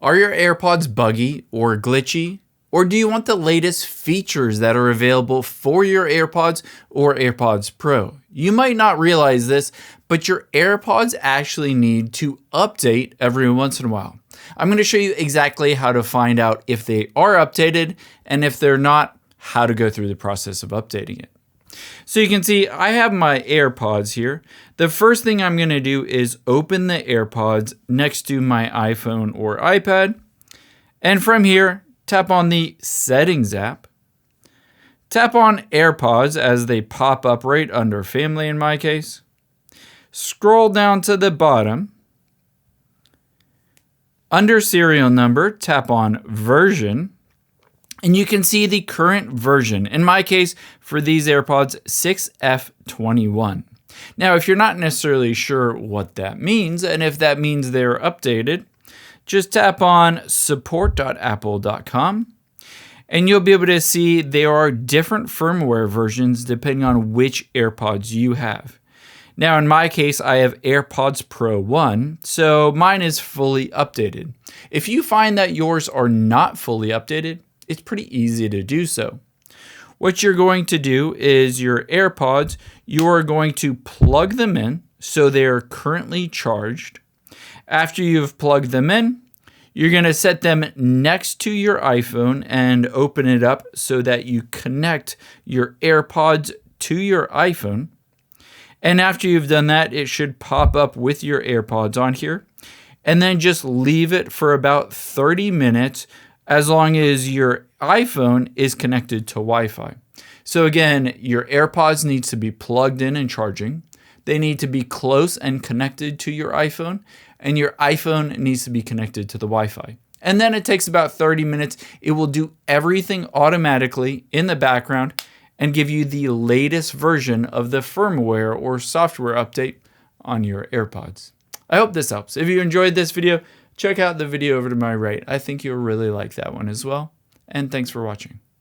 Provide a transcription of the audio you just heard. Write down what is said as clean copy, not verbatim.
Are your AirPods buggy or glitchy? Or do you want the latest features that are available for your AirPods or AirPods Pro? You might not realize this, but your AirPods actually need to update every once in a while. I'm going to show you exactly how to find out if they are updated, and if they're not, how to go through the process of updating it. So you can see I have my AirPods here. The first thing I'm going to do is open the AirPods next to my iPhone or iPad. And from here, tap on the Settings app. Tap on AirPods as they pop up right under Family in my case. Scroll down to the bottom. Under serial number, tap on Version. And you can see the current version, in my case, for these AirPods, 6F21. Now, if you're not necessarily sure what that means, and if that means they're updated, just tap on support.apple.com, and you'll be able to see there are different firmware versions depending on which AirPods you have. Now, in my case, I have AirPods Pro 1, so mine is fully updated. If you find that yours are not fully updated, it's pretty easy to do so. What you're going to do is your AirPods, you are going to plug them in so they're currently charged. After you've plugged them in, you're going to set them next to your iPhone and open it up so that you connect your AirPods to your iPhone. And after you've done that, it should pop up with your AirPods on here. And then just leave it for about 30 minutes as long as your iPhone is connected to Wi-Fi. So again, your AirPods needs to be plugged in and charging. They need to be close and connected to your iPhone, and your iPhone needs to be connected to the Wi-Fi. And then it takes about 30 minutes. It will do everything automatically in the background and give you the latest version of the firmware or software update on your AirPods. I hope this helps. If you enjoyed this video, check out the video over to my right. I think you'll really like that one as well. And thanks for watching.